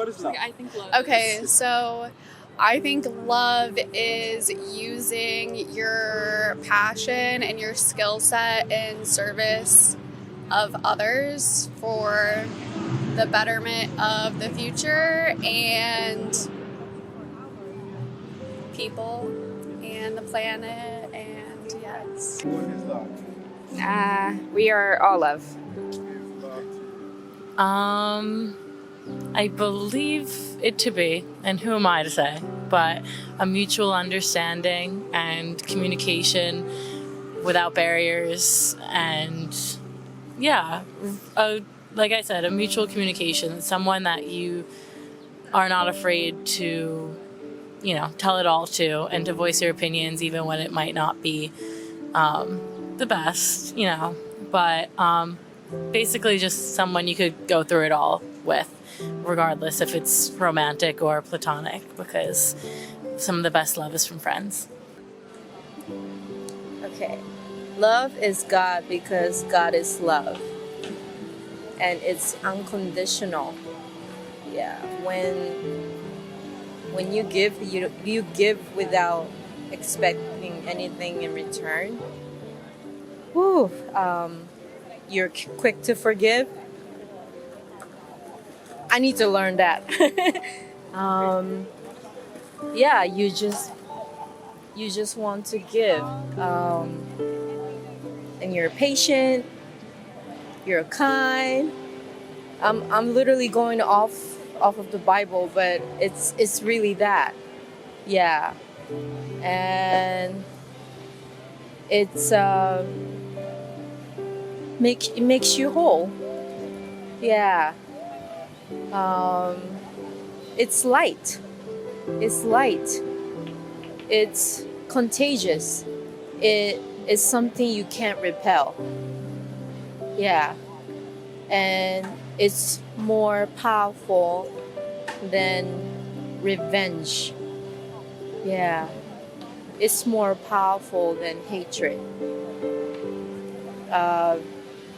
What is love? I think love. Okay, so I think love is using your passion and your skill set in service of others for the betterment of the future and people and the planet, and yes. What is love? We are all love. I believe it to be, and who am I to say, but a mutual understanding and communication without barriers, and like I said, a mutual communication, someone that you are not afraid to, tell it all to, and to voice your opinions even when it might not be the best, but basically just someone you could go through it all with, regardless if it's romantic or platonic, because some of the best love is from friends. Okay. Love is God because God is love. And it's unconditional. Yeah. When you give, you give without expecting anything in return. Whew. You're quick to forgive. I need to learn that. You just want to give. And you're patient. You're kind. I'm literally going off of the Bible, but it's really that. Yeah. And it's it makes you whole. Yeah. It's light. It's light. It's contagious. It is something you can't repel. Yeah. And it's more powerful than revenge. Yeah. It's more powerful than hatred.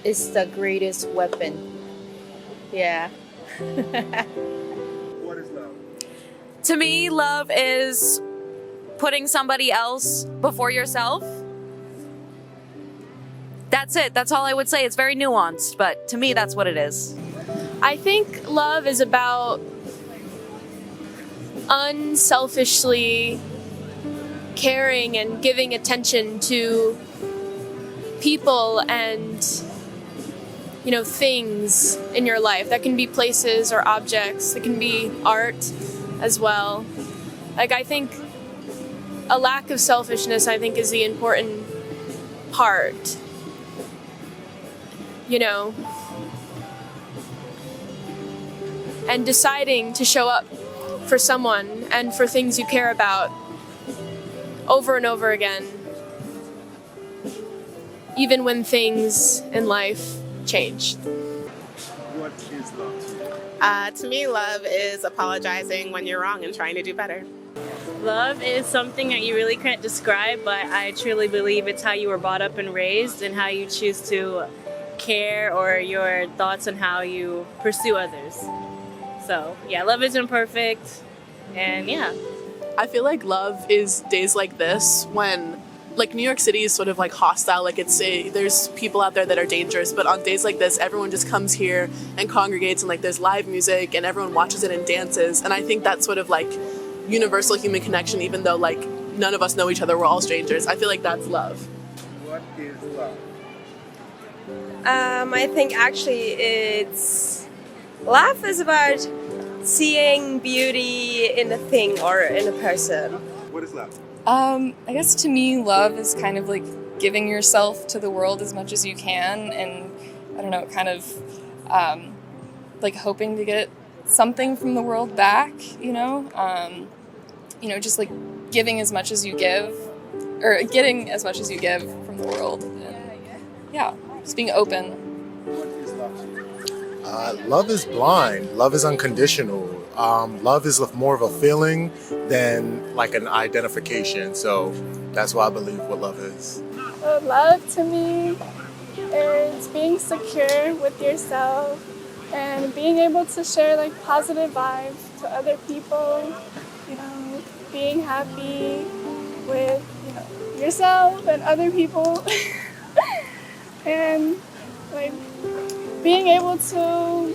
It's the greatest weapon. Yeah. What is love? To me, love is putting somebody else before yourself. That's it. That's all I would say. It's very nuanced, but to me, that's what it is. I think love is about unselfishly caring and giving attention to people and things in your life. That can be places or objects. It can be art as well. I think a lack of selfishness, is the important part. And deciding to show up for someone and for things you care about over and over again, even when things in life change. What is love to you? To me, love is apologizing when you're wrong and trying to do better. Love is something that you really can't describe, but I truly believe it's how you were brought up and raised and how you choose to care, or your thoughts on how you pursue others. So, yeah, love isn't perfect, and yeah. I feel like love is days like this when, New York City is sort of hostile, there's people out there that are dangerous, but on days like this, everyone just comes here and congregates, and there's live music and everyone watches it and dances, and I think that's sort of universal human connection, even though none of us know each other, we're all strangers. I feel like that's love. What is love? I think actually love is about seeing beauty in a thing or in a person. What is love? I guess to me, love is kind of giving yourself to the world as much as you can, and hoping to get something from the world back, just giving as much as you give, or getting as much as you give from the world. And, just being open. What is love to you? Love is blind. Love is unconditional. Love is more of a feeling than an identification. So that's why I believe what love is. Love to me is being secure with yourself and being able to share like positive vibes to other people, being happy with, yourself and other people and like being able to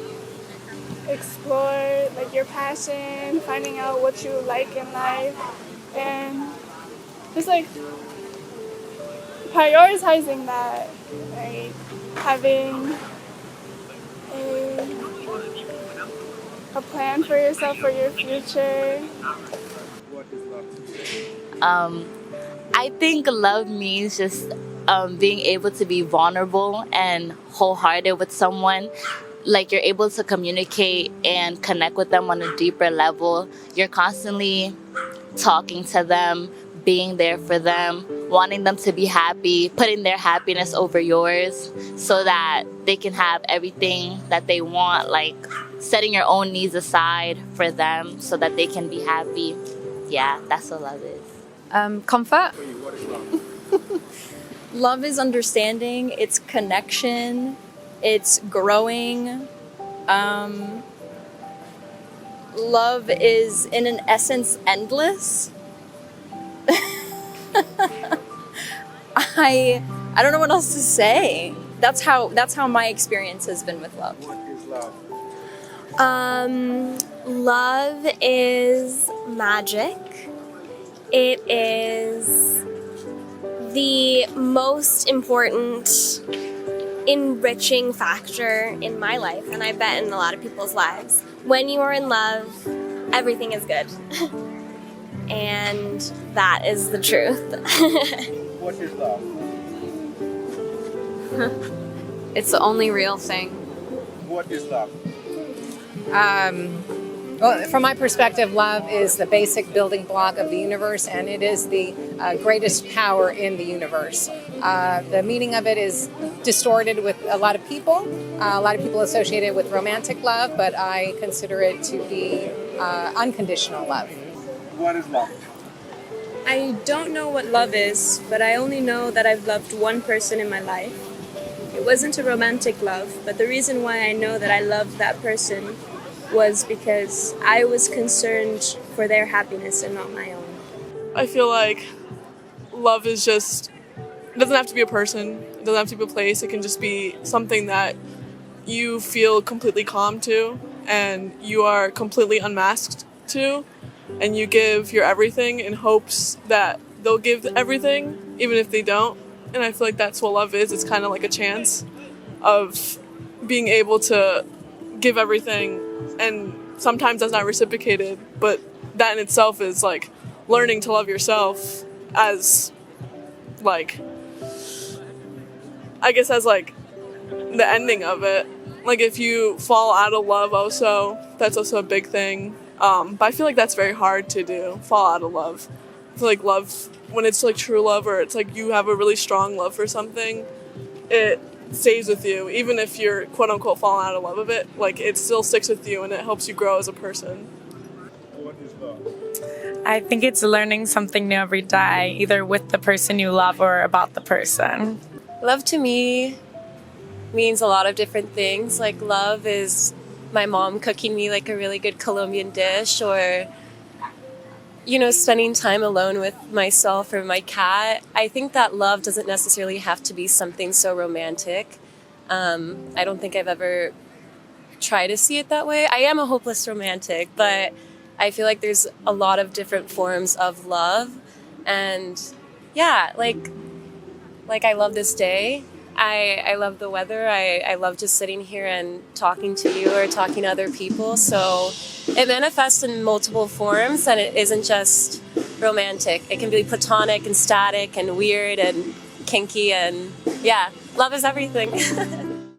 explore like your passion, finding out what you like in life, and just like prioritizing that, like having a plan for yourself for your future. What is love to you? I think love means just being able to be vulnerable and wholehearted with someone. Like you're able to communicate and connect with them on a deeper level. You're constantly talking to them, being there for them, wanting them to be happy, putting their happiness over yours so that they can have everything that they want, like setting your own needs aside for them so that they can be happy. Yeah, that's what love is. Comfort. What is love? Love is understanding, it's connection, it's growing. Love is, in an essence, endless. I don't know what else to say. That's how my experience has been with love. What is love? Love is magic. It is the most important enriching factor in my life, and I bet in a lot of people's lives. When you are in love, everything is good. And that is the truth. What is love? It's the only real thing. What is love? Well, from my perspective, love is the basic building block of the universe, and it is the greatest power in the universe. The meaning of it is distorted with a lot of people. A lot of people associate it with romantic love, but I consider it to be unconditional love. What is love? I don't know what love is, but I only know that I've loved one person in my life. It wasn't a romantic love, but the reason why I know that I loved that person was because I was concerned for their happiness and not my own. I feel like love is just, it doesn't have to be a person, it doesn't have to be a place, it can just be something that you feel completely calm to and you are completely unmasked to, and you give your everything in hopes that they'll give everything even if they don't. And I feel like that's what love is. It's kind of like a chance of being able to give everything, and sometimes that's not reciprocated, but that in itself is like learning to love yourself as like, I guess as like the ending of it. Like if you fall out of love also, that's also a big thing. But I feel like that's very hard to do, fall out of love. I feel like love, when it's like true love or it's like you have a really strong love for something, it stays with you. Even if you're quote unquote falling out of love of it, like it still sticks with you and it helps you grow as a person. What is love? I think it's learning something new every day, either with the person you love or about the person. Love to me means a lot of different things. Like love is my mom cooking me like a really good Colombian dish, or spending time alone with myself or my cat. I think that love doesn't necessarily have to be something so romantic. I don't think I've ever tried to see it that way. I am a hopeless romantic, but I feel like there's a lot of different forms of love. And yeah, like I love this day. I love the weather. I love just sitting here and talking to you or talking to other people. So it manifests in multiple forms, and it isn't just romantic. It can be platonic and static and weird and kinky, and yeah, love is everything.